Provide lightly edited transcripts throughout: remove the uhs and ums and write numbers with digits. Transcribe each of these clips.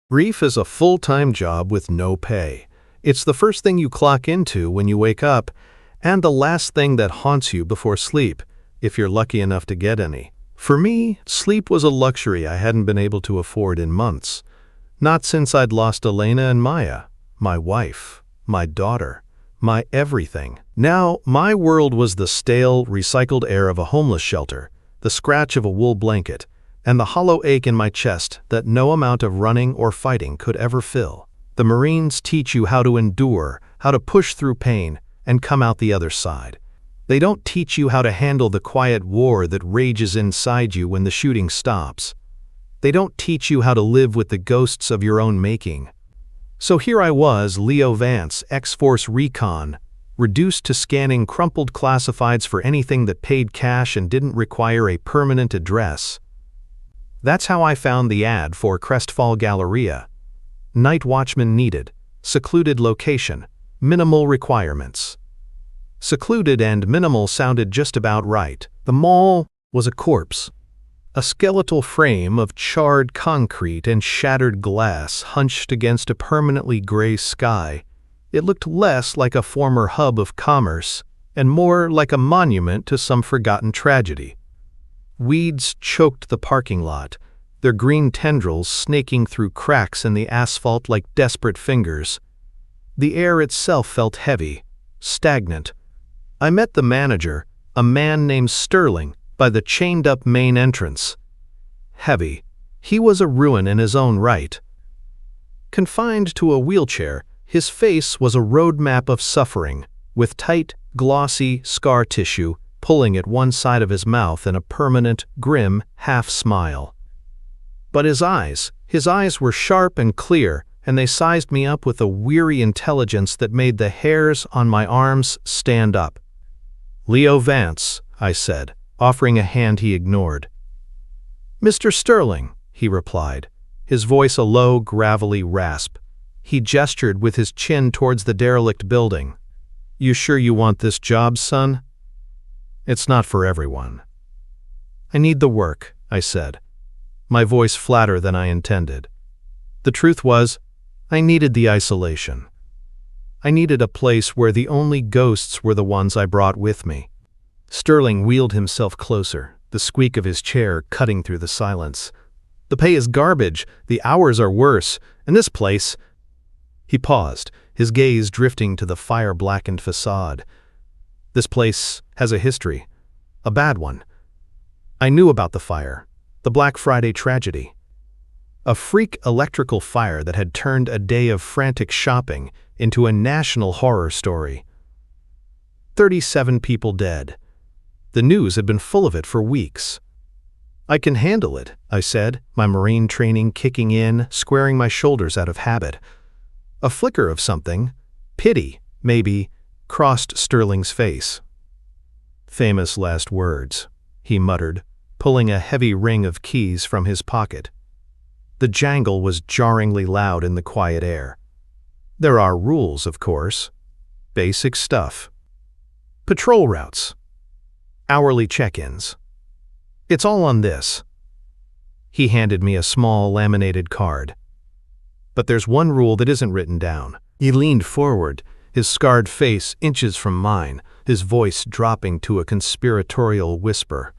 Grief is a full-time job with no pay. It's the first thing you clock into when you wake up, and the last thing that haunts you before sleep, if you're lucky enough to get any. For me, sleep was a luxury I hadn't been able to afford in months. Not since I'd lost Elena and Maya, my wife, my daughter, my everything. Now, my world was the stale, recycled air of a homeless shelter, the scratch of a wool blanket, and the hollow ache in my chest that no amount of running or fighting could ever fill. The Marines teach you how to endure, how to push through pain, and come out the other side. They don't teach you how to handle the quiet war that rages inside you when the shooting stops. They don't teach you how to live with the ghosts of your own making. So here I was, Leo Vance, X-Force Recon, reduced to scanning crumpled classifieds for anything that paid cash and didn't require a permanent address. That's how I found the ad for Crestfall Galleria. Night watchman needed, secluded location, minimal requirements. Secluded and minimal sounded just about right. The mall was a corpse. A skeletal frame of charred concrete and shattered glass hunched against a permanently gray sky. It looked less like a former hub of commerce and more like a monument to some forgotten tragedy. Weeds choked the parking lot, their green tendrils snaking through cracks in the asphalt like desperate fingers. The air itself felt heavy, stagnant. I met the manager, a man named Sterling, by the chained-up main entrance. Heavy. He was a ruin in his own right. Confined to a wheelchair, his face was a roadmap of suffering, with tight, glossy scar tissue pulling at one side of his mouth in a permanent, grim half-smile. But his eyes were sharp and clear, and they sized me up with a weary intelligence that made the hairs on my arms stand up. "Leo Vance," I said, offering a hand he ignored. "Mr. Sterling," he replied, his voice a low, gravelly rasp. He gestured with his chin towards the derelict building. "You sure you want this job, son? It's not for everyone." "I need the work," I said, my voice flatter than I intended. The truth was, I needed the isolation. I needed a place where the only ghosts were the ones I brought with me. Sterling wheeled himself closer, the squeak of his chair cutting through the silence. "The pay is garbage, the hours are worse, and this place—" He paused, his gaze drifting to the fire-blackened facade. "This place has a history, a bad one. I knew about the fire, the Black Friday tragedy. A freak electrical fire that had turned a day of frantic shopping into a national horror story. 37 people dead. The news had been full of it for weeks. I can handle it," I said, my Marine training kicking in, squaring my shoulders out of habit. A flicker of something, pity, maybe, crossed Sterling's face. "Famous last words," he muttered, pulling a heavy ring of keys from his pocket. The jangle was jarringly loud in the quiet air. "There are rules, of course. Basic stuff. Patrol routes. Hourly check-ins. It's all on this." He handed me a small laminated card. "But there's one rule that isn't written down." He leaned forward, his scarred face inches from mine, his voice dropping to a conspiratorial whisper.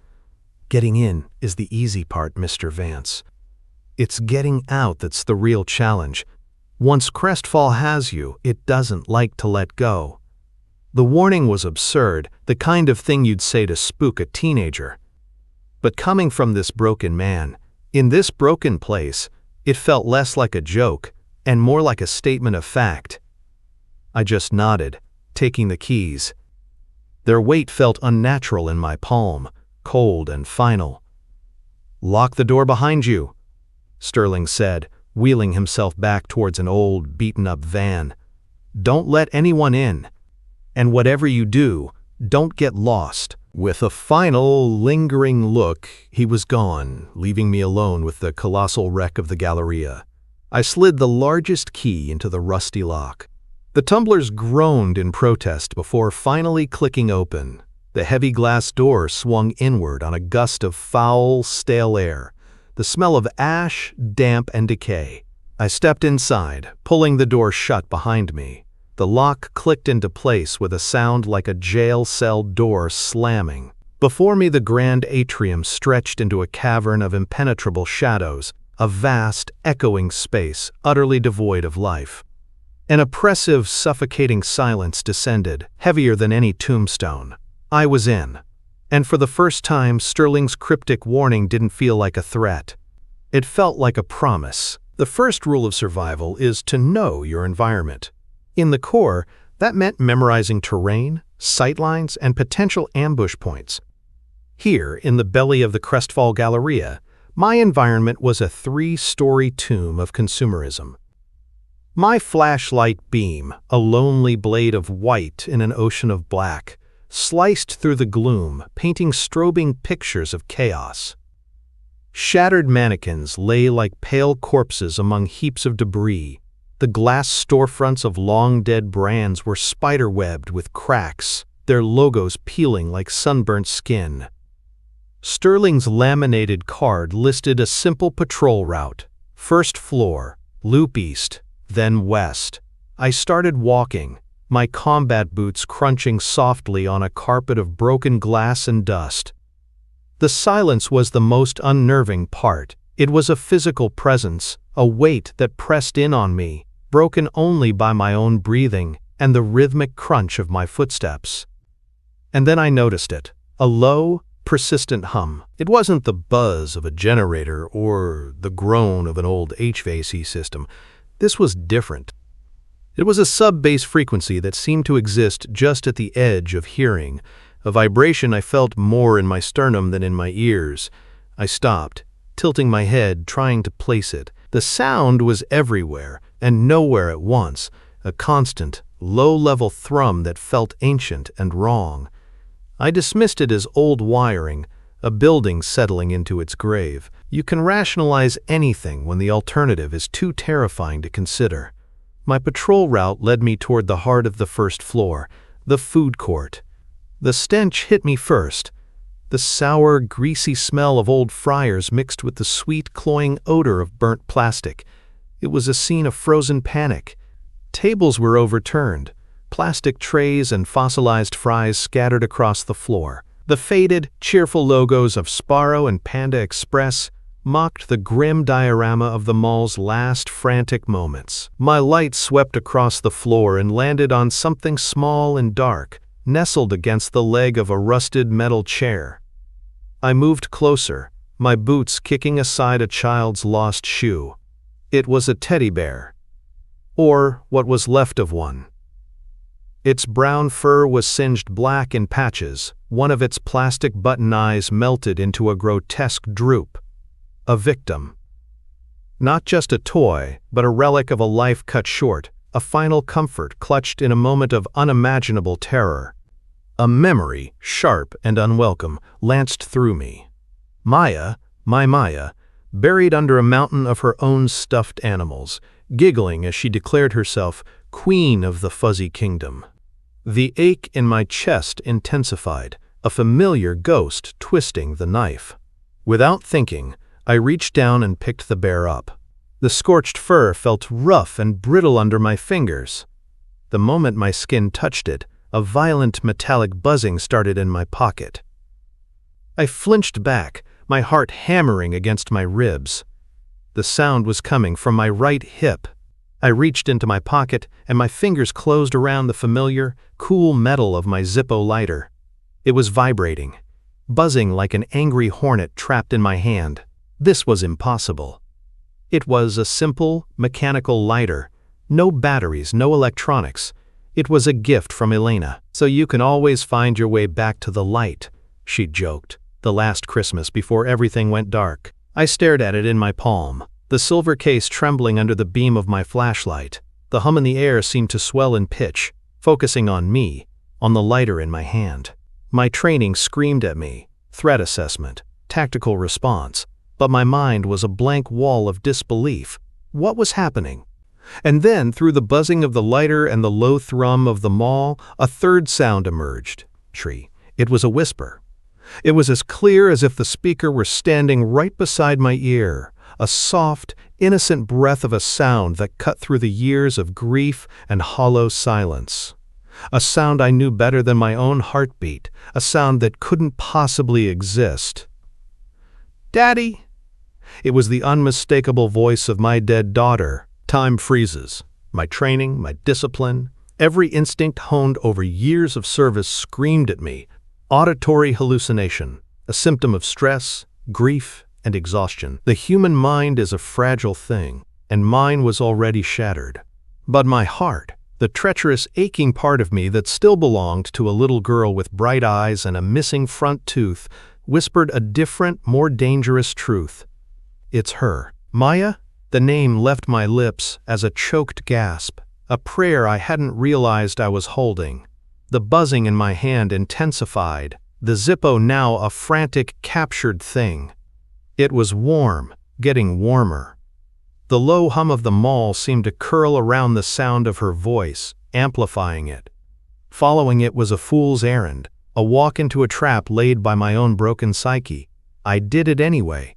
"Getting in is the easy part, Mr. Vance. It's getting out that's the real challenge. Once Crestfall has you, it doesn't like to let go." The warning was absurd, the kind of thing you'd say to spook a teenager. But coming from this broken man, in this broken place, it felt less like a joke and more like a statement of fact. I just nodded, taking the keys. Their weight felt unnatural in my palm, cold and final. "Lock the door behind you," Sterling said, wheeling himself back towards an old, beaten-up van. "Don't let anyone in. And whatever you do, don't get lost." With a final, lingering look, he was gone, leaving me alone with the colossal wreck of the Galleria. I slid the largest key into the rusty lock. The tumblers groaned in protest before finally clicking open. The heavy glass door swung inward on a gust of foul, stale air, the smell of ash, damp, and decay. I stepped inside, pulling the door shut behind me. The lock clicked into place with a sound like a jail cell door slamming. Before me, the grand atrium stretched into a cavern of impenetrable shadows, a vast, echoing space utterly devoid of life. An oppressive, suffocating silence descended, heavier than any tombstone. I was in. And for the first time, Sterling's cryptic warning didn't feel like a threat. It felt like a promise. The first rule of survival is to know your environment. In the core, that meant memorizing terrain, sightlines, and potential ambush points. Here, in the belly of the Crestfall Galleria, my environment was a 3-story tomb of consumerism. My flashlight beam, a lonely blade of white in an ocean of black, sliced through the gloom, painting strobing pictures of chaos. Shattered mannequins lay like pale corpses among heaps of debris. The glass storefronts of long-dead brands were spider-webbed with cracks, their logos peeling like sunburnt skin. Sterling's laminated card listed a simple patrol route: first floor, loop east, then west. I started walking, my combat boots crunching softly on a carpet of broken glass and dust. The silence was the most unnerving part. It was a physical presence, a weight that pressed in on me, broken only by my own breathing and the rhythmic crunch of my footsteps. And then I noticed it, a low, persistent hum. It wasn't the buzz of a generator or the groan of an old HVAC system. This was different. It was a sub-bass frequency that seemed to exist just at the edge of hearing, a vibration I felt more in my sternum than in my ears. I stopped, tilting my head, trying to place it. The sound was everywhere and nowhere at once, a constant, low-level thrum that felt ancient and wrong. I dismissed it as old wiring, a building settling into its grave. You can rationalize anything when the alternative is too terrifying to consider. My patrol route led me toward the heart of the first floor, the food court. The stench hit me first. The sour, greasy smell of old fryers mixed with the sweet, cloying odor of burnt plastic. It was a scene of frozen panic. Tables were overturned, plastic trays and fossilized fries scattered across the floor. The faded, cheerful logos of Sparrow and Panda Express mocked the grim diorama of the mall's last frantic moments. My light swept across the floor and landed on something small and dark, nestled against the leg of a rusted metal chair. I moved closer, my boots kicking aside a child's lost shoe. It was a teddy bear, or what was left of one. Its brown fur was singed black in patches, one of its plastic button eyes melted into a grotesque droop. A victim. Not just a toy, but a relic of a life cut short, a final comfort clutched in a moment of unimaginable terror. A memory, sharp and unwelcome, lanced through me. Maya, my Maya, buried under a mountain of her own stuffed animals, giggling as she declared herself queen of the fuzzy kingdom. The ache in my chest intensified, a familiar ghost twisting the knife. Without thinking, I reached down and picked the bear up. The scorched fur felt rough and brittle under my fingers. The moment my skin touched it, a violent metallic buzzing started in my pocket. I flinched back, my heart hammering against my ribs. The sound was coming from my right hip. I reached into my pocket, and my fingers closed around the familiar, cool metal of my Zippo lighter. It was vibrating, buzzing like an angry hornet trapped in my hand. This was impossible. It was a simple, mechanical lighter. No batteries, no electronics. It was a gift from Elena. So you can always find your way back to the light, she joked, the last Christmas before everything went dark. I stared at it in my palm, the silver case trembling under the beam of my flashlight. The hum in the air seemed to swell in pitch, focusing on me, on the lighter in my hand. My training screamed at me, threat assessment, tactical response, but my mind was a blank wall of disbelief. What was happening? And then, through the buzzing of the lighter and the low thrum of the mall, a third sound emerged. It was a whisper. It was as clear as if the speaker were standing right beside my ear, a soft, innocent breath of a sound that cut through the years of grief and hollow silence. A sound I knew better than my own heartbeat, a sound that couldn't possibly exist. "Daddy!" It was the unmistakable voice of my dead daughter. Time freezes. My training, my discipline, every instinct honed over years of service screamed at me. Auditory hallucination, a symptom of stress, grief, and exhaustion. The human mind is a fragile thing, and mine was already shattered. But my heart, the treacherous, aching part of me that still belonged to a little girl with bright eyes and a missing front tooth, whispered a different, more dangerous truth. It's her. Maya? The name left my lips as a choked gasp, a prayer I hadn't realized I was holding. The buzzing in my hand intensified, the Zippo now a frantic, captured thing. It was warm, getting warmer. The low hum of the mall seemed to curl around the sound of her voice, amplifying it. Following it was a fool's errand, a walk into a trap laid by my own broken psyche. I did it anyway.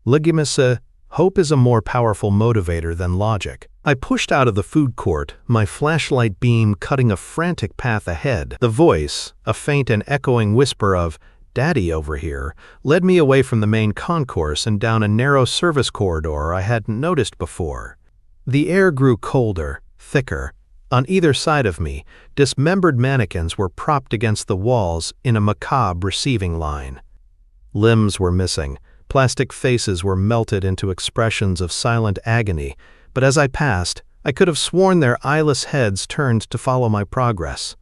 Legimissa, hope is a more powerful motivator than logic. I pushed out of the food court, my flashlight beam cutting a frantic path ahead. The voice, a faint and echoing whisper of, "Daddy over here," led me away from the main concourse and down a narrow service corridor I hadn't noticed before. The air grew colder, thicker. On either side of me, dismembered mannequins were propped against the walls in a macabre receiving line. Limbs were missing. Plastic faces were melted into expressions of silent agony, but as I passed, I could have sworn their eyeless heads turned to follow my progress.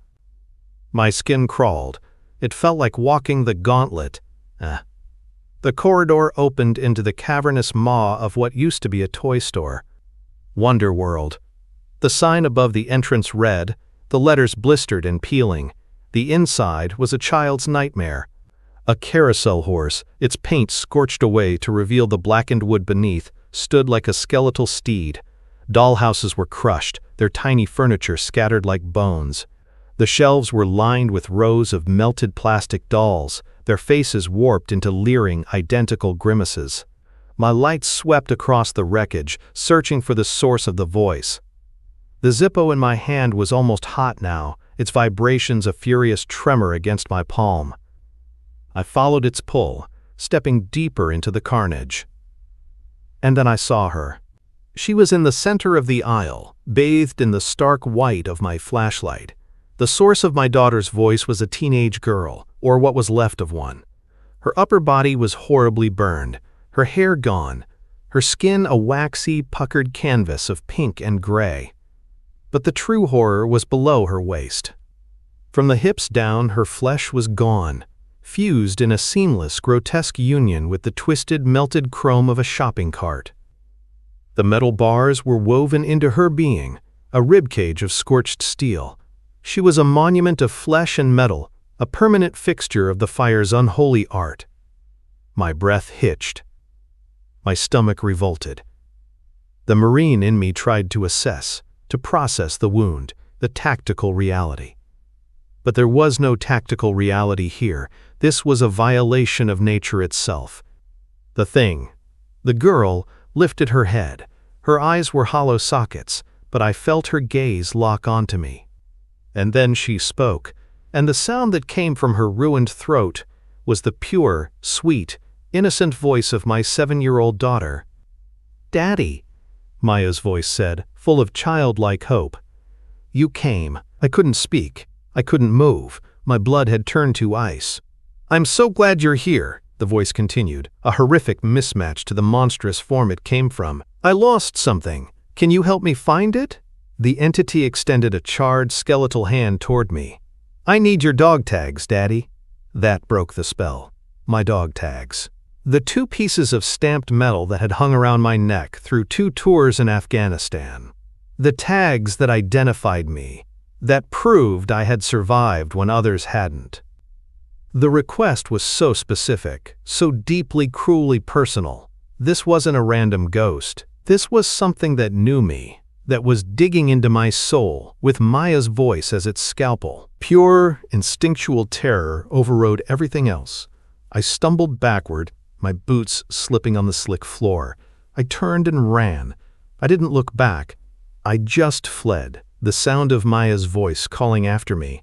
My skin crawled. It felt like walking the gauntlet. The corridor opened into the cavernous maw of what used to be a toy store. Wonder World. The sign above the entrance read, the letters blistered and peeling. The inside was a child's nightmare. A carousel horse, its paint scorched away to reveal the blackened wood beneath, stood like a skeletal steed. Dollhouses were crushed, their tiny furniture scattered like bones. The shelves were lined with rows of melted plastic dolls, their faces warped into leering, identical grimaces. My light swept across the wreckage, searching for the source of the voice. The Zippo in my hand was almost hot now, its vibrations a furious tremor against my palm. I followed its pull, stepping deeper into the carnage. And then I saw her. She was in the center of the aisle, bathed in the stark white of my flashlight. The source of my daughter's voice was a teenage girl, or what was left of one. Her upper body was horribly burned, her hair gone, her skin a waxy, puckered canvas of pink and gray. But the true horror was below her waist. From the hips down, her flesh was gone, fused in a seamless, grotesque union with the twisted, melted chrome of a shopping cart. The metal bars were woven into her being, a ribcage of scorched steel. She was a monument of flesh and metal, a permanent fixture of the fire's unholy art. My breath hitched. My stomach revolted. The Marine in me tried to assess, to process the wound, the tactical reality. But there was no tactical reality here. This was a violation of nature itself. The thing, the girl, lifted her head. Her eyes were hollow sockets, but I felt her gaze lock onto me. And then she spoke, and the sound that came from her ruined throat was the pure, sweet, innocent voice of my 7-year-old daughter. "Daddy," Maya's voice said, full of childlike hope. "You came." I couldn't speak. I couldn't move. My blood had turned to ice. "I'm so glad you're here," the voice continued, a horrific mismatch to the monstrous form it came from. "I lost something. Can you help me find it?" The entity extended a charred, skeletal hand toward me. "I need your dog tags, Daddy." That broke the spell. My dog tags. The 2 pieces of stamped metal that had hung around my neck through 2 tours in Afghanistan. The tags that identified me, that proved I had survived when others hadn't. The request was so specific, so deeply, cruelly personal. This wasn't a random ghost. This was something that knew me, that was digging into my soul, with Maya's voice as its scalpel. Pure, instinctual terror overrode everything else. I stumbled backward, my boots slipping on the slick floor. I turned and ran. I didn't look back. I just fled, the sound of Maya's voice calling after me.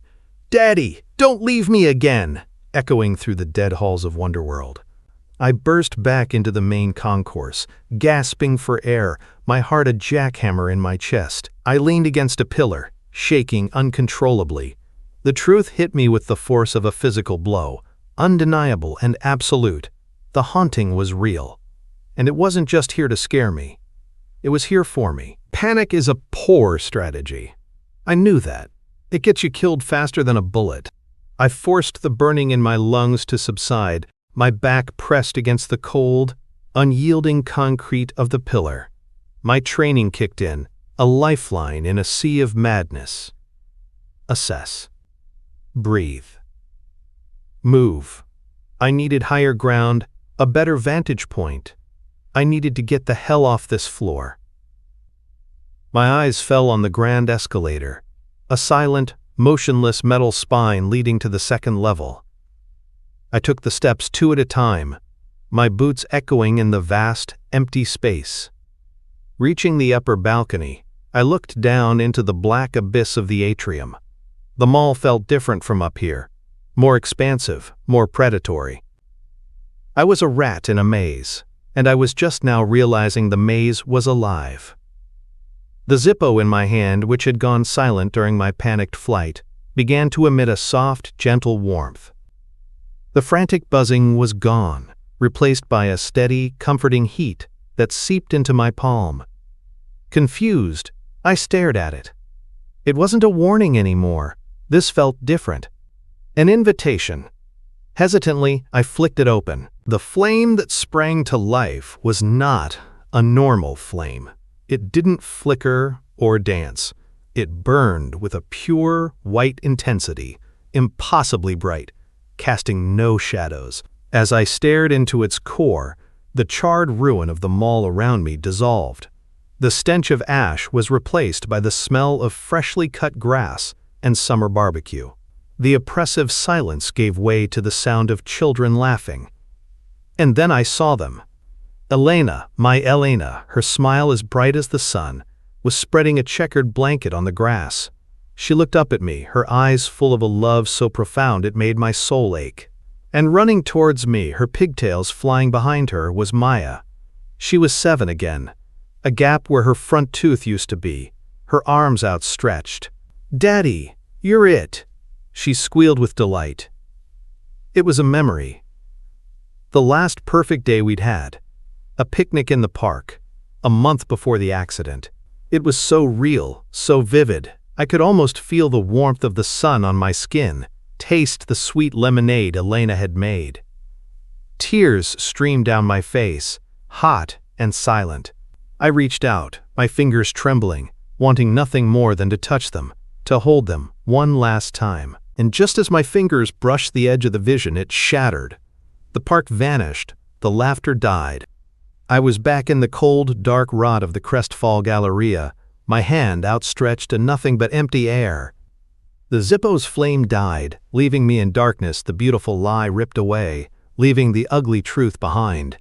"Daddy, don't leave me again!" echoing through the dead halls of Wonderworld. I burst back into the main concourse, gasping for air, my heart a jackhammer in my chest. I leaned against a pillar, shaking uncontrollably. The truth hit me with the force of a physical blow, undeniable and absolute. The haunting was real. And it wasn't just here to scare me. It was here for me. Panic is a poor strategy. I knew that. It gets you killed faster than a bullet. I forced the burning in my lungs to subside, my back pressed against the cold, unyielding concrete of the pillar. My training kicked in, a lifeline in a sea of madness. Assess. Breathe. Move. I needed higher ground, a better vantage point. I needed to get the hell off this floor. My eyes fell on the grand escalator, a silent, motionless metal spine leading to the second level. I took the steps 2 at a time, my boots echoing in the vast, empty space. Reaching the upper balcony, I looked down into the black abyss of the atrium. The mall felt different from up here, more expansive, more predatory. I was a rat in a maze, and I was just now realizing the maze was alive. The Zippo in my hand, which had gone silent during my panicked flight, began to emit a soft, gentle warmth. The frantic buzzing was gone, replaced by a steady, comforting heat that seeped into my palm. Confused, I stared at it. It wasn't a warning anymore. This felt different. An invitation. Hesitantly, I flicked it open. The flame that sprang to life was not a normal flame. It didn't flicker or dance. It burned with a pure, white intensity, impossibly bright, casting no shadows. As I stared into its core, the charred ruin of the mall around me dissolved. The stench of ash was replaced by the smell of freshly cut grass and summer barbecue. The oppressive silence gave way to the sound of children laughing. And then I saw them. Elena, my Elena, her smile as bright as the sun, was spreading a checkered blanket on the grass. She looked up at me, her eyes full of a love so profound it made my soul ache. And running towards me, her pigtails flying behind her, was Maya. She was 7 again, a gap where her front tooth used to be, her arms outstretched. "Daddy, you're it," she squealed with delight. It was a memory. The last perfect day we'd had. A picnic in the park, a month before the accident. It was so real, so vivid. I could almost feel the warmth of the sun on my skin, taste the sweet lemonade Elena had made. Tears streamed down my face, hot and silent. I reached out, my fingers trembling, wanting nothing more than to touch them, to hold them one last time. And just as my fingers brushed the edge of the vision, it shattered. The park vanished, the laughter died. I was back in the cold, dark rot of the Crestfall Galleria, my hand outstretched to nothing but empty air. The Zippo's flame died, leaving me in darkness, the beautiful lie ripped away, leaving the ugly truth behind.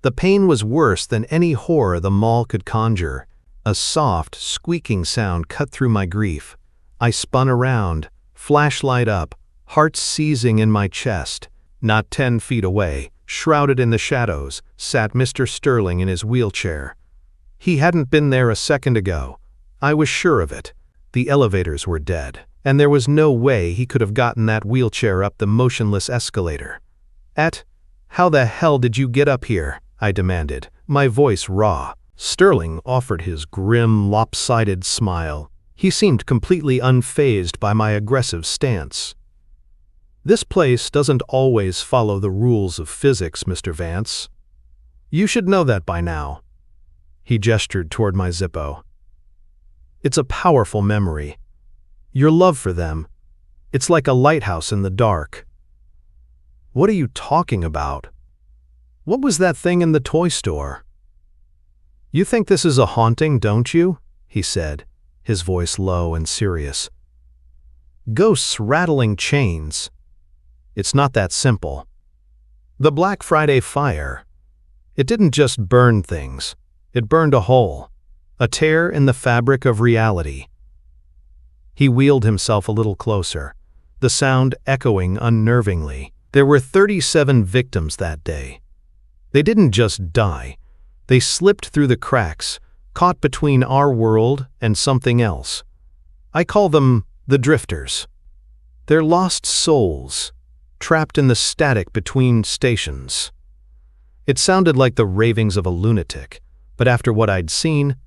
The pain was worse than any horror the mall could conjure. A soft, squeaking sound cut through my grief. I spun around, flashlight up, heart seizing in my chest. Not 10 feet away, shrouded in the shadows, sat Mr. Sterling in his wheelchair. He hadn't been there a second ago. I was sure of it. The elevators were dead, and there was no way he could have gotten that wheelchair up the motionless escalator. How the hell did you get up here?" I demanded, my voice raw. Sterling offered his grim, lopsided smile. He seemed completely unfazed by my aggressive stance. "This place doesn't always follow the rules of physics, Mr. Vance. You should know that by now." He gestured toward my Zippo. "It's a powerful memory. Your love for them. It's like a lighthouse in the dark." "What are you talking about? What was that thing in the toy store?" "You think this is a haunting, don't you?" he said, his voice low and serious. "Ghosts rattling chains. It's not that simple. The Black Friday fire. It didn't just burn things. It burned a hole, a tear in the fabric of reality. He wheeled himself a little closer, the sound echoing unnervingly. There were 37 victims that day. They didn't just die. They slipped through the cracks, caught between our world and something else. I call them the drifters. They're lost souls, trapped in the static between stations. It sounded like the ravings of a lunatic, but after what I'd seen,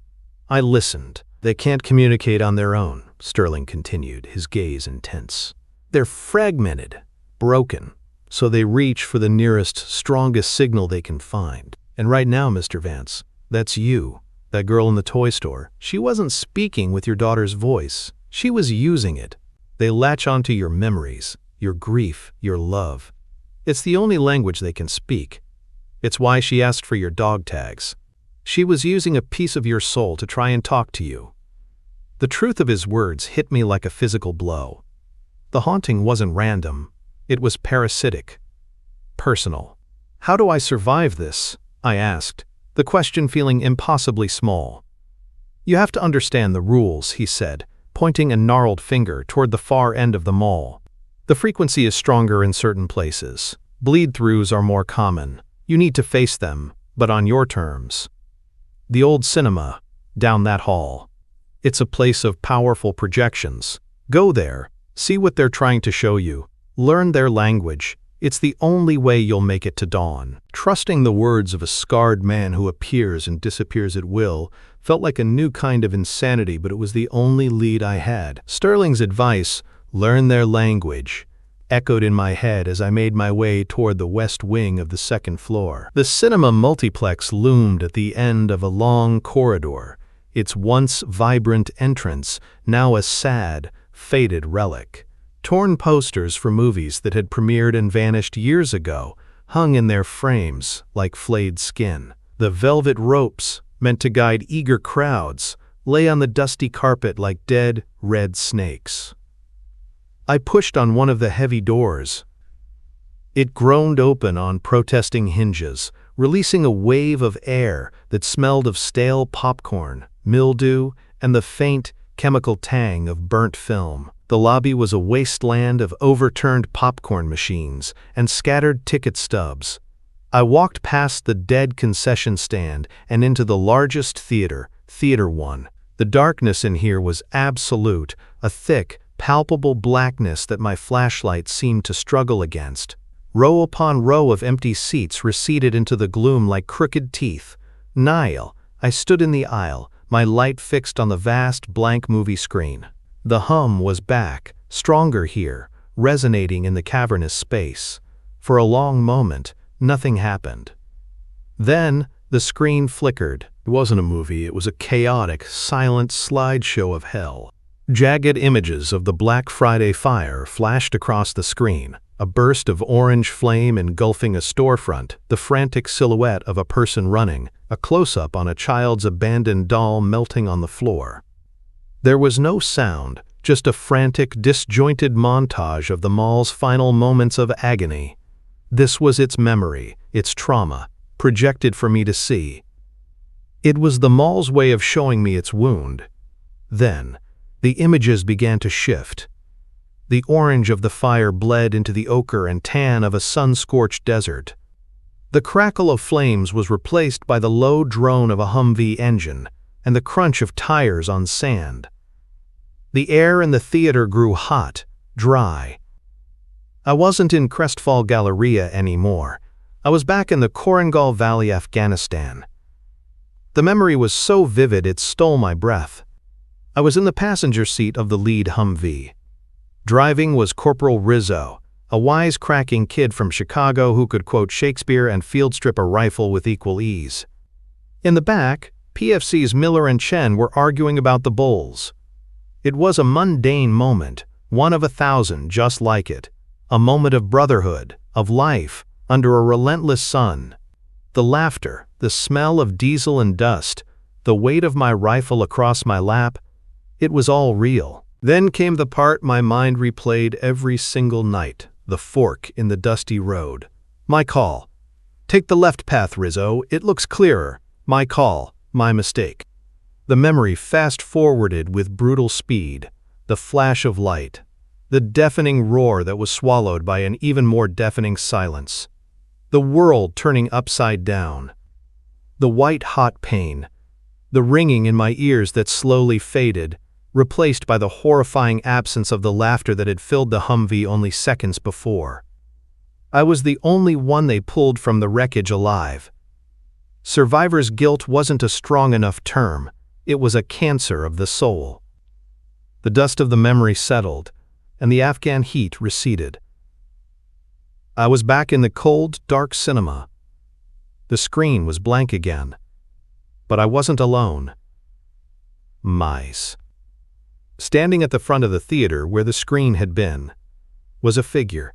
I listened. They can't communicate on their own, Sterling continued, his gaze intense. They're fragmented, broken, so they reach for the nearest, strongest signal they can find. And right now, Mr. Vance, that's you, that girl in the toy store. She wasn't speaking with your daughter's voice. She was using it. They latch onto your memories, your grief, your love. It's the only language they can speak. It's why she asked for your dog tags. She was using a piece of your soul to try and talk to you. The truth of his words hit me like a physical blow. The haunting wasn't random. It was parasitic, personal. How do I survive this? I asked, the question feeling impossibly small. You have to understand the rules, he said, pointing a gnarled finger toward the far end of the mall. The frequency is stronger in certain places. Bleed-throughs are more common. You need to face them, but on your terms. The old cinema, down that hall. It's a place of powerful projections. Go there, see what they're trying to show you, learn their language. It's the only way you'll make it to dawn. Trusting the words of a scarred man who appears and disappears at will felt like a new kind of insanity, but it was the only lead I had. Sterling's advice, learn their language, echoed in my head as I made my way toward the west wing of the second floor. The cinema multiplex loomed at the end of a long corridor, its once vibrant entrance now a sad, faded relic. Torn posters for movies that had premiered and vanished years ago hung in their frames like flayed skin. The velvet ropes, meant to guide eager crowds, lay on the dusty carpet like dead, red snakes. I pushed on one of the heavy doors. It groaned open on protesting hinges, releasing a wave of air that smelled of stale popcorn, mildew, and the faint, chemical tang of burnt film. The lobby was a wasteland of overturned popcorn machines and scattered ticket stubs. I walked past the dead concession stand and into the largest theater, Theater 1. The darkness in here was absolute, a thick, palpable blackness that my flashlight seemed to struggle against. Row upon row of empty seats receded into the gloom like crooked teeth. Nile, I stood in the aisle, my light fixed on the vast, blank movie screen. The hum was back, stronger here, resonating in the cavernous space. For a long moment, nothing happened. Then, the screen flickered. It wasn't a movie, it was a chaotic, silent slideshow of hell. Jagged images of the Black Friday fire flashed across the screen, a burst of orange flame engulfing a storefront, the frantic silhouette of a person running, a close-up on a child's abandoned doll melting on the floor. There was no sound, just a frantic, disjointed montage of the mall's final moments of agony. This was its memory, its trauma, projected for me to see. It was the mall's way of showing me its wound. Then, the images began to shift. The orange of the fire bled into the ochre and tan of a sun-scorched desert. The crackle of flames was replaced by the low drone of a Humvee engine and the crunch of tires on sand. The air in the theater grew hot, dry. I wasn't in Crestfall Galleria anymore. I was back in the Korangal Valley, Afghanistan. The memory was so vivid it stole my breath. I was in the passenger seat of the lead Humvee. Driving was Corporal Rizzo, a wisecracking kid from Chicago who could quote Shakespeare and field strip a rifle with equal ease. In the back, PFC's Miller and Chen were arguing about the Bulls. It was a mundane moment, one of 1,000 just like it, a moment of brotherhood, of life, under a relentless sun. The laughter, the smell of diesel and dust, the weight of my rifle across my lap, it was all real. Then came the part my mind replayed every single night, the fork in the dusty road. My call. Take the left path, Rizzo, it looks clearer. My call. My mistake. The memory fast-forwarded with brutal speed, the flash of light, the deafening roar that was swallowed by an even more deafening silence. The world turning upside down. The white-hot pain, the ringing in my ears that slowly faded, replaced by the horrifying absence of the laughter that had filled the Humvee only seconds before. I was the only one they pulled from the wreckage alive. Survivor's guilt wasn't a strong enough term. It was a cancer of the soul. The dust of the memory settled, and the Afghan heat receded. I was back in the cold, dark cinema. The screen was blank again. But I wasn't alone. Mice. Standing at the front of the theater where the screen had been was a figure.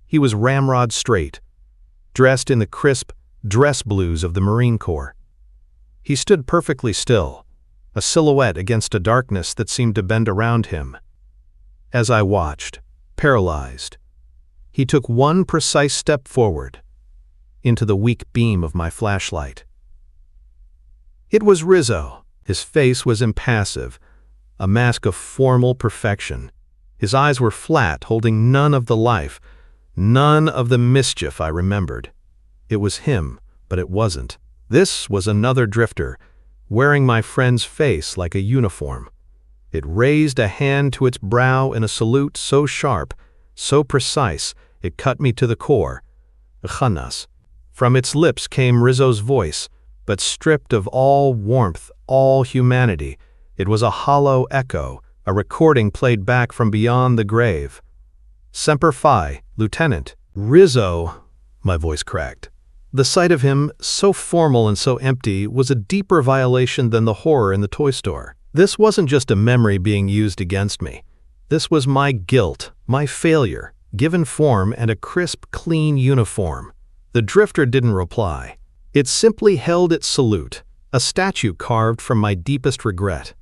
He was ramrod straight, dressed in the crisp dress blues of the Marine Corps. He stood perfectly still, a silhouette against a darkness that seemed to bend around him. As I watched, paralyzed, he took one precise step forward, into the weak beam of my flashlight. It was Rizzo. His face was impassive, a mask of formal perfection. His eyes were flat, holding none of the life, none of the mischief I remembered. It was him, but it wasn't. This was another drifter, wearing my friend's face like a uniform. It raised a hand to its brow in a salute so sharp, so precise, it cut me to the core. Khanas. From its lips came Rizzo's voice, but stripped of all warmth, all humanity. It was a hollow echo, a recording played back from beyond the grave. Semper Fi, Lieutenant. Rizzo, my voice cracked. The sight of him, so formal and so empty, was a deeper violation than the horror in the toy store. This wasn't just a memory being used against me. This was my guilt, my failure, given form and a crisp, clean uniform. The drifter didn't reply. It simply held its salute, a statue carved from my deepest regret.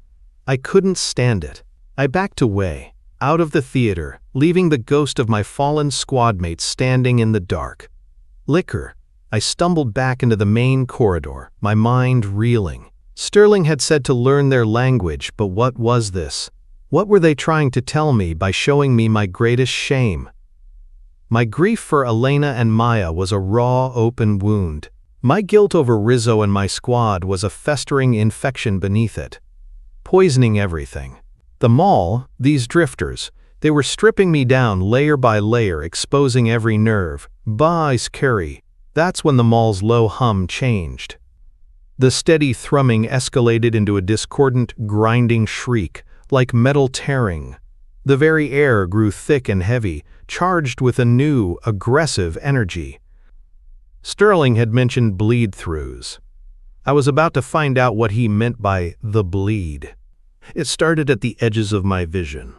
I couldn't stand it. I backed away, out of the theater, leaving the ghost of my fallen squadmate standing in the dark. Liquor. I stumbled back into the main corridor, my mind reeling. Sterling had said to learn their language, but what was this? What were they trying to tell me by showing me my greatest shame? My grief for Elena and Maya was a raw, open wound. My guilt over Rizzo and my squad was a festering infection beneath it, poisoning everything. The mall, these drifters, they were stripping me down layer by layer, exposing every nerve. Bah, scary. That's when the mall's low hum changed. The steady thrumming escalated into a discordant, grinding shriek, like metal tearing. The very air grew thick and heavy, charged with a new, aggressive energy. Sterling had mentioned bleed-throughs. I was about to find out what he meant by the bleed. It started at the edges of my vision.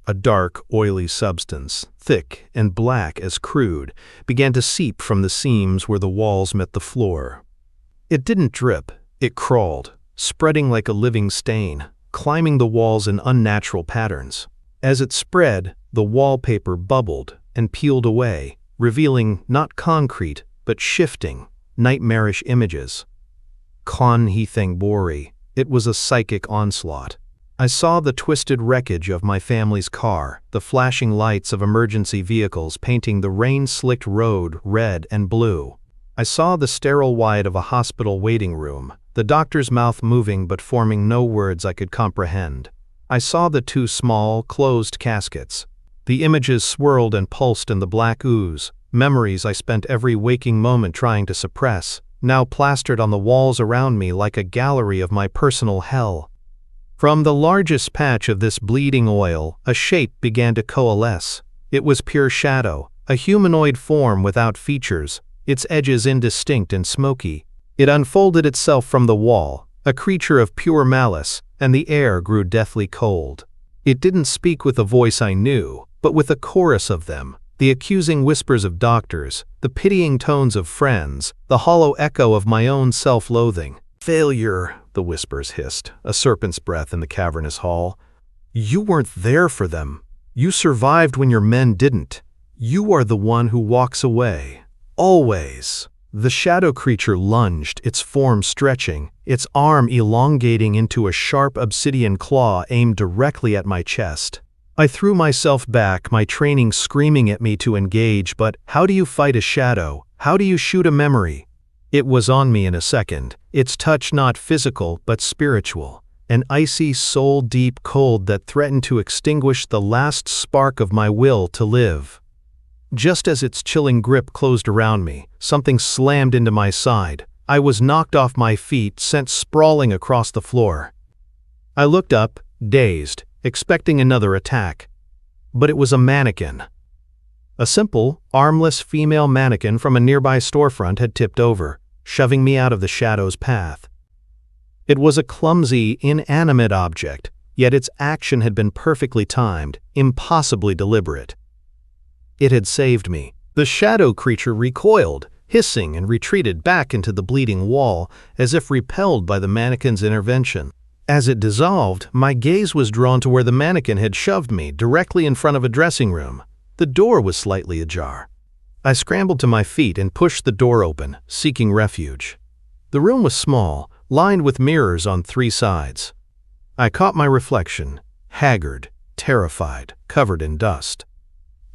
A dark, oily substance, thick and black as crude, began to seep from the seams where the walls met the floor. It didn't drip, it crawled, spreading like a living stain, climbing the walls in unnatural patterns. As it spread, the wallpaper bubbled and peeled away, revealing not concrete, but shifting, nightmarish images. Bori. It was a psychic onslaught. I saw the twisted wreckage of my family's car, the flashing lights of emergency vehicles painting the rain-slicked road red and blue. I saw the sterile white of a hospital waiting room, the doctor's mouth moving but forming no words I could comprehend. I saw the two small, closed caskets. The images swirled and pulsed in the black ooze, memories I spent every waking moment trying to suppress, now plastered on the walls around me like a gallery of my personal hell. From the largest patch of this bleeding oil, a shape began to coalesce. It was pure shadow, a humanoid form without features, its edges indistinct and smoky. It unfolded itself from the wall, a creature of pure malice, and the air grew deathly cold. It didn't speak with a voice I knew, but with a chorus of them, the accusing whispers of doctors, the pitying tones of friends, the hollow echo of my own self-loathing. Failure, the whispers hissed, a serpent's breath in the cavernous hall. You weren't there for them. You survived when your men didn't. You are the one who walks away. Always. The shadow creature lunged, its form stretching, its arm elongating into a sharp obsidian claw aimed directly at my chest. I threw myself back, my training screaming at me to engage, but how do you fight a shadow? How do you shoot a memory? It was on me in a second, its touch not physical but spiritual, an icy soul-deep cold that threatened to extinguish the last spark of my will to live. Just as its chilling grip closed around me, something slammed into my side. I was knocked off my feet, sent sprawling across the floor. I looked up, dazed, expecting another attack. But it was a mannequin. A simple, armless female mannequin from a nearby storefront had tipped over, shoving me out of the shadow's path. It was a clumsy, inanimate object, yet its action had been perfectly timed, impossibly deliberate. It had saved me. The shadow creature recoiled, hissing, and retreated back into the bleeding wall, as if repelled by the mannequin's intervention. As it dissolved, my gaze was drawn to where the mannequin had shoved me, directly in front of a dressing room. The door was slightly ajar. I scrambled to my feet and pushed the door open, seeking refuge. The room was small, lined with mirrors on 3 sides. I caught my reflection, haggard, terrified, covered in dust.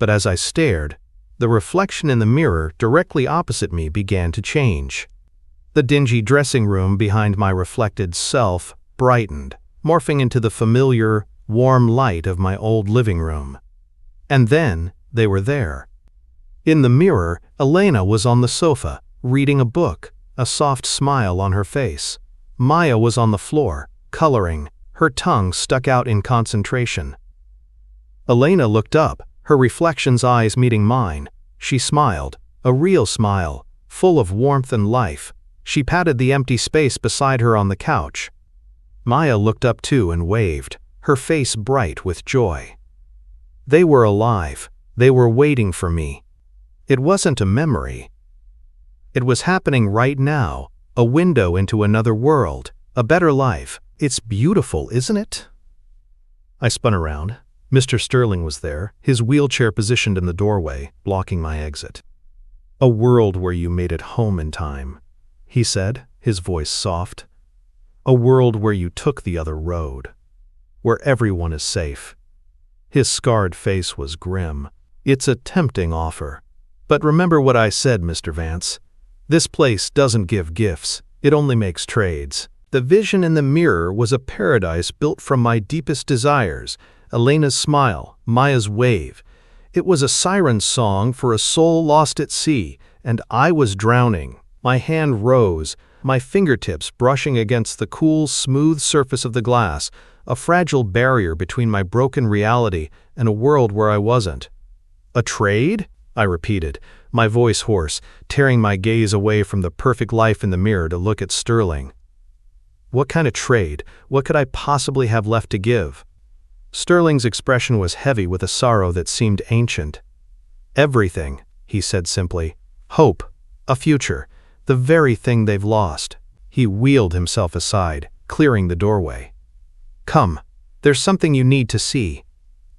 But as I stared, the reflection in the mirror directly opposite me began to change. The dingy dressing room behind my reflected self brightened, morphing into the familiar, warm light of my old living room. And then they were there. In the mirror, Elena was on the sofa, reading a book, a soft smile on her face. Maya was on the floor, coloring, her tongue stuck out in concentration. Elena looked up, her reflection's eyes meeting mine. She smiled, a real smile, full of warmth and life. She patted the empty space beside her on the couch. Maya looked up too and waved, her face bright with joy. They were alive. They were waiting for me. It wasn't a memory. It was happening right now, a window into another world, a better life. It's beautiful, isn't it? I spun around. Mr. Sterling was there, his wheelchair positioned in the doorway, blocking my exit. "A world where you made it home in time," he said, his voice soft. "A world where you took the other road, where everyone is safe." His scarred face was grim. "It's a tempting offer. But remember what I said, Mr. Vance. This place doesn't give gifts, it only makes trades." The vision in the mirror was a paradise built from my deepest desires. Elena's smile, Maya's wave. It was a siren song for a soul lost at sea, and I was drowning. My hand rose, my fingertips brushing against the cool, smooth surface of the glass, a fragile barrier between my broken reality and a world where I wasn't. "A trade?" I repeated, my voice hoarse, tearing my gaze away from the perfect life in the mirror to look at Sterling. What kind of trade? What could I possibly have left to give? Sterling's expression was heavy with a sorrow that seemed ancient. "Everything," he said simply. "Hope, a future, the very thing they've lost." He wheeled himself aside, clearing the doorway. "Come, there's something you need to see.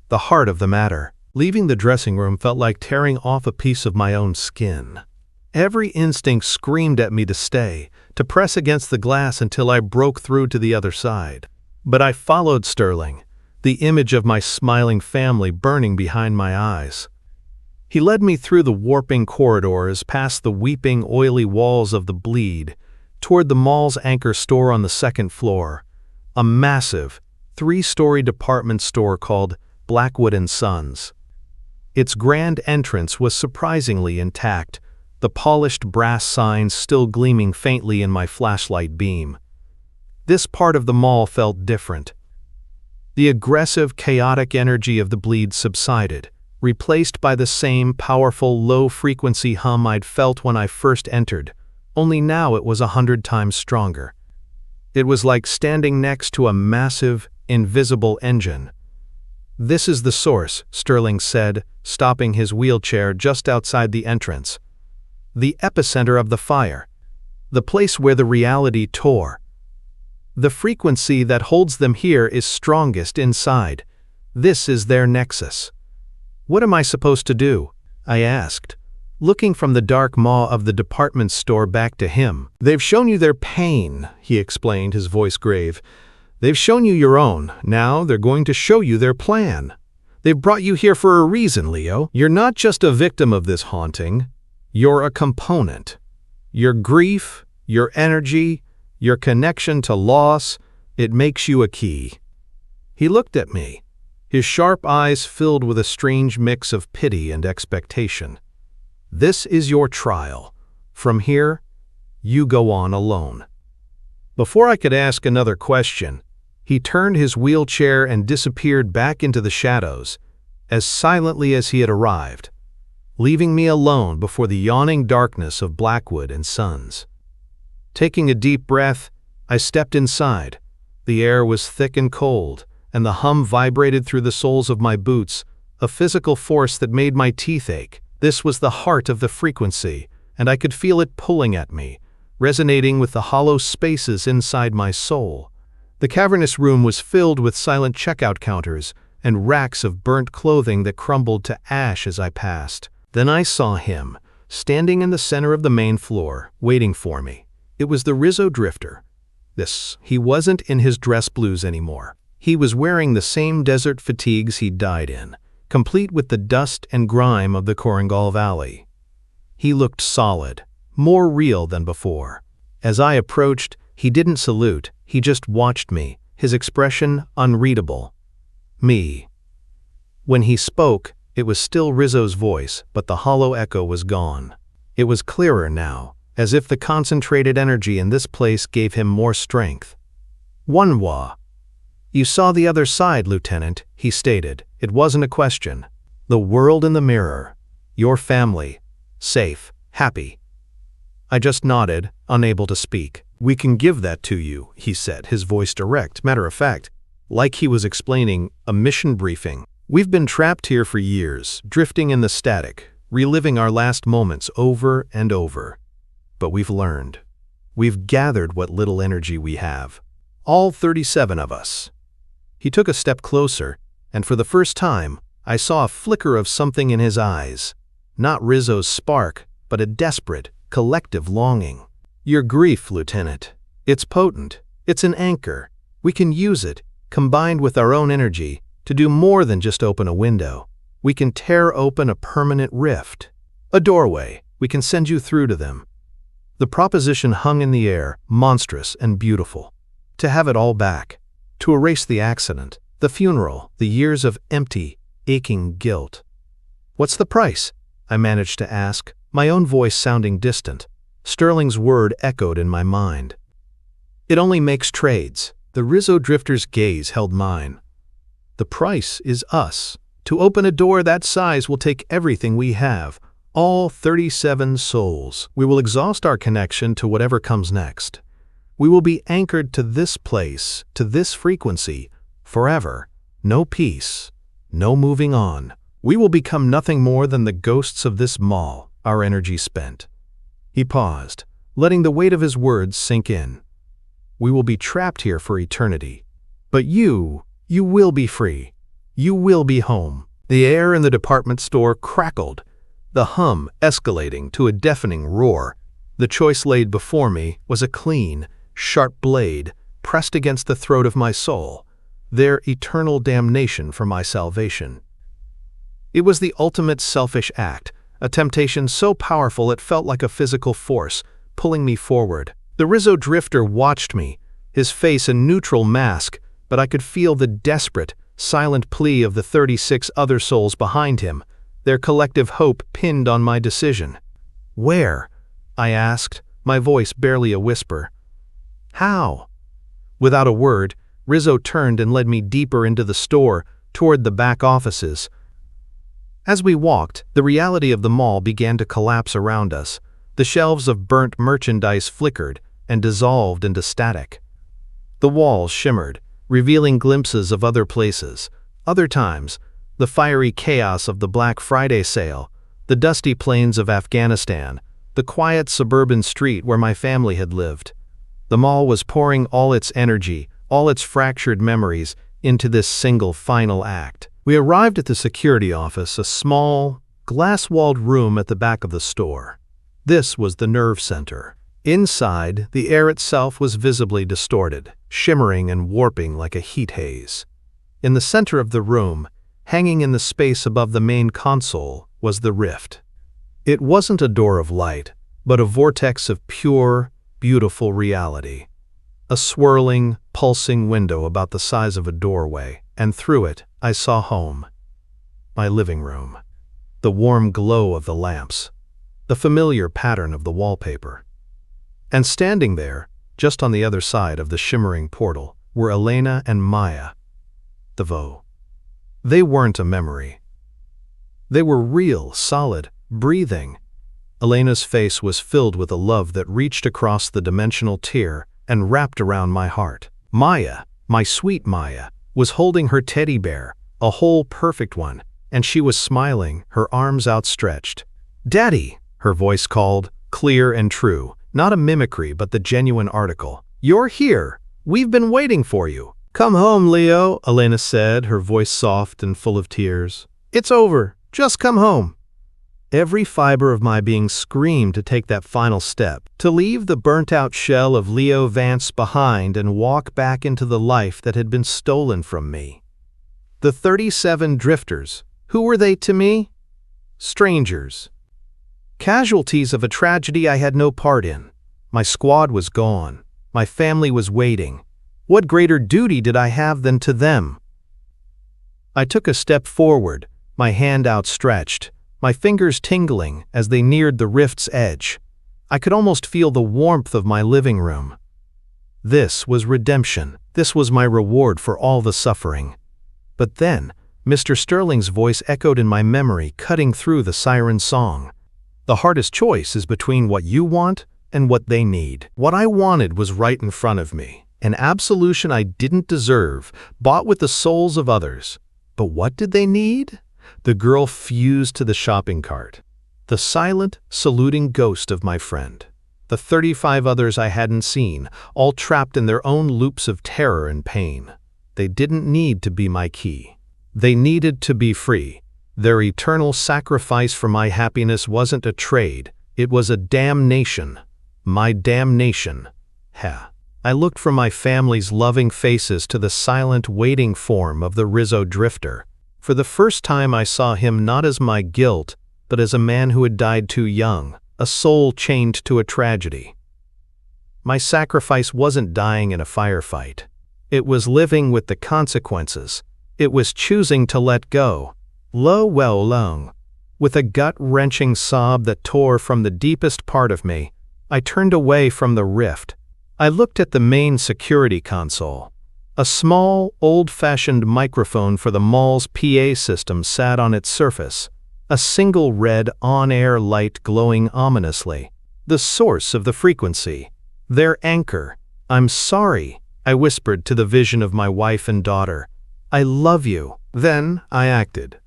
The heart of the matter." Leaving the dressing room felt like tearing off a piece of my own skin. Every instinct screamed at me to stay, to press against the glass until I broke through to the other side. But I followed Sterling, the image of my smiling family burning behind my eyes. He led me through the warping corridors, past the weeping, oily walls of the Bleed, toward the mall's anchor store on the 2nd floor, a massive, 3-story department store called Blackwood & Sons. Its grand entrance was surprisingly intact, the polished brass signs still gleaming faintly in my flashlight beam. This part of the mall felt different. The aggressive, chaotic energy of the Bleed subsided, replaced by the same powerful, low-frequency hum I'd felt when I first entered, only now it was 100 times stronger. It was like standing next to a massive, invisible engine. "This is the source," Sterling said, stopping his wheelchair just outside the entrance. "The epicenter of the fire. The place where the reality tore. The frequency that holds them here is strongest inside. This is their nexus." "What am I supposed to do?" I asked, looking from the dark maw of the department store back to him. "They've shown you their pain," he explained, his voice grave. "They've shown you your own. Now they're going to show you their plan. They've brought you here for a reason, Leo. You're not just a victim of this haunting. You're a component. Your grief, your energy, your connection to loss, it makes you a key." He looked at me, his sharp eyes filled with a strange mix of pity and expectation. "This is your trial. From here, you go on alone." Before I could ask another question, he turned his wheelchair and disappeared back into the shadows, as silently as he had arrived, leaving me alone before the yawning darkness of Blackwood and Sons. Taking a deep breath, I stepped inside. The air was thick and cold, and the hum vibrated through the soles of my boots, a physical force that made my teeth ache. This was the heart of the frequency, and I could feel it pulling at me, resonating with the hollow spaces inside my soul. The cavernous room was filled with silent checkout counters and racks of burnt clothing that crumbled to ash as I passed. Then I saw him, standing in the center of the main floor, waiting for me. It was the Rizzo Drifter. He wasn't in his dress blues anymore. He was wearing the same desert fatigues he'd died in, complete with the dust and grime of the Korengal Valley. He looked solid, more real than before. As I approached, he didn't salute, he just watched me, his expression unreadable. Me. When he spoke, it was still Rizzo's voice, but the hollow echo was gone. It was clearer now, as if the concentrated energy in this place gave him more strength. "Wunwa. You saw the other side, Lieutenant," he stated. It wasn't a question. "The world in the mirror. Your family. Safe. Happy." I just nodded, unable to speak. "We can give that to you," he said, his voice direct, matter of fact, like he was explaining a mission briefing. "We've been trapped here for years, drifting in the static, reliving our last moments over and over. But we've learned. We've gathered what little energy we have. All 37 of us." He took a step closer, and for the first time, I saw a flicker of something in his eyes. Not Rizzo's spark, but a desperate, collective longing. "Your grief, Lieutenant. It's potent. It's an anchor. We can use it, combined with our own energy, to do more than just open a window. We can tear open a permanent rift. A doorway. We can send you through to them." The proposition hung in the air, monstrous and beautiful. To have it all back. To erase the accident, the funeral, the years of empty, aching guilt. "What's the price?" I managed to ask, my own voice sounding distant. Sterling's word echoed in my mind. "It only makes trades." The Rizzo Drifter's gaze held mine. "The price is us. To open a door that size will take everything we have, all 37 souls. We will exhaust our connection to whatever comes next. We will be anchored to this place, to this frequency, forever. No peace, no moving on. We will become nothing more than the ghosts of this mall, our energy spent." He paused, letting the weight of his words sink in. "We will be trapped here for eternity. But you will be free. You will be home." The air in the department store crackled, the hum escalating to a deafening roar. The choice laid before me was a clean, sharp blade pressed against the throat of my soul, their eternal damnation for my salvation. It was the ultimate selfish act, a temptation so powerful it felt like a physical force, pulling me forward. The Rizzo Drifter watched me, his face a neutral mask, but I could feel the desperate, silent plea of the 36 other souls behind him, their collective hope pinned on my decision. "Where?" I asked, my voice barely a whisper. "How?" Without a word, Rizzo turned and led me deeper into the store, toward the back offices. As we walked, the reality of the mall began to collapse around us. The shelves of burnt merchandise flickered and dissolved into static. The walls shimmered, revealing glimpses of other places. Other times, the fiery chaos of the Black Friday sale, the dusty plains of Afghanistan, the quiet suburban street where my family had lived. The mall was pouring all its energy, all its fractured memories, into this single final act. We arrived at the security office, a small, glass-walled room at the back of the store. This was the nerve center. Inside, the air itself was visibly distorted, shimmering and warping like a heat haze. In the center of the room, hanging in the space above the main console, was the rift. It wasn't a door of light, but a vortex of pure, beautiful reality. A swirling, pulsing window about the size of a doorway, and through it, I saw home. My living room. The warm glow of the lamps. The familiar pattern of the wallpaper. And standing there, just on the other side of the shimmering portal, were Elena and Maya. They weren't a memory. They were real, solid, breathing. Elena's face was filled with a love that reached across the dimensional tier and wrapped around my heart. Maya, my sweet Maya, was holding her teddy bear, a whole perfect one, and she was smiling, her arms outstretched. "Daddy," her voice called, clear and true, not a mimicry but the genuine article. "You're here. We've been waiting for you." "Come home, Leo," Elena said, her voice soft and full of tears. "It's over. Just come home." Every fiber of my being screamed to take that final step, to leave the burnt-out shell of Leo Vance behind and walk back into the life that had been stolen from me. The 37 drifters, who were they to me? Strangers. Casualties of a tragedy I had no part in. My squad was gone. My family was waiting. What greater duty did I have than to them? I took a step forward, my hand outstretched, my fingers tingling as they neared the rift's edge. I could almost feel the warmth of my living room. This was redemption. This was my reward for all the suffering. But then, Mr. Sterling's voice echoed in my memory, cutting through the siren song. "The hardest choice is between what you want and what they need." What I wanted was right in front of me, an absolution I didn't deserve, bought with the souls of others. But what did they need? The girl fused to the shopping cart. The silent, saluting ghost of my friend. The 35 others I hadn't seen, all trapped in their own loops of terror and pain. They didn't need to be my key. They needed to be free. Their eternal sacrifice for my happiness wasn't a trade. It was a damnation. My damnation. I looked from my family's loving faces to the silent, waiting form of the Rizzo drifter. For the first time I saw him not as my guilt, but as a man who had died too young, a soul chained to a tragedy. My sacrifice wasn't dying in a firefight. It was living with the consequences. It was choosing to let go. Long. With a gut-wrenching sob that tore from the deepest part of me, I turned away from the rift. I looked at the main security console. A small, old-fashioned microphone for the mall's PA system sat on its surface, a single red on-air light glowing ominously. The source of the frequency. Their anchor. "I'm sorry," I whispered to the vision of my wife and daughter. "I love you." Then I acted.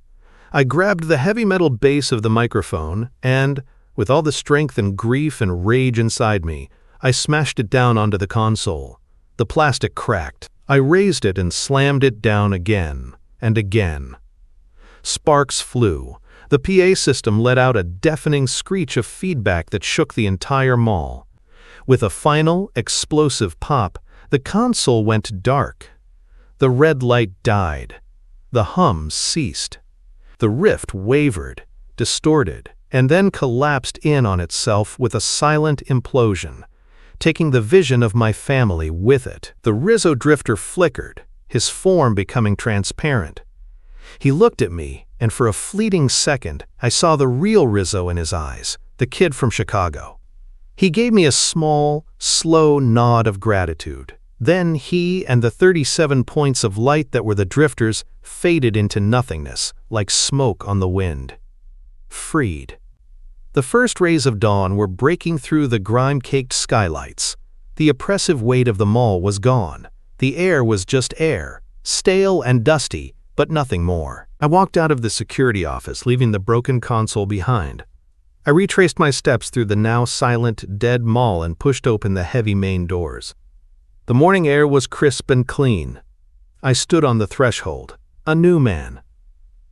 I grabbed the heavy metal base of the microphone and, with all the strength and grief and rage inside me, I smashed it down onto the console. The plastic cracked. I raised it and slammed it down again and again. Sparks flew. The PA system let out a deafening screech of feedback that shook the entire mall. With a final, explosive pop, the console went dark. The red light died. The hum ceased. The rift wavered, distorted, and then collapsed in on itself with a silent implosion, taking the vision of my family with it. The Rizzo drifter flickered, his form becoming transparent. He looked at me, and for a fleeting second, I saw the real Rizzo in his eyes, the kid from Chicago. He gave me a small, slow nod of gratitude. Then he and the 37 points of light that were the drifters faded into nothingness, like smoke on the wind. Freed. The first rays of dawn were breaking through the grime-caked skylights. The oppressive weight of the mall was gone. The air was just air, stale and dusty, but nothing more. I walked out of the security office, leaving the broken console behind. I retraced my steps through the now silent, dead mall and pushed open the heavy main doors. The morning air was crisp and clean. I stood on the threshold, a new man.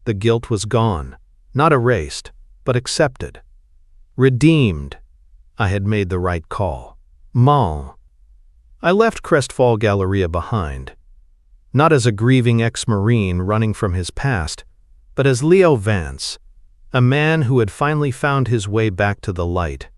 The guilt was gone, not erased, but accepted. Redeemed. I had made the right call. Mal. I left Crestfall Galleria behind. Not as a grieving ex-Marine running from his past, but as Leo Vance, a man who had finally found his way back to the light.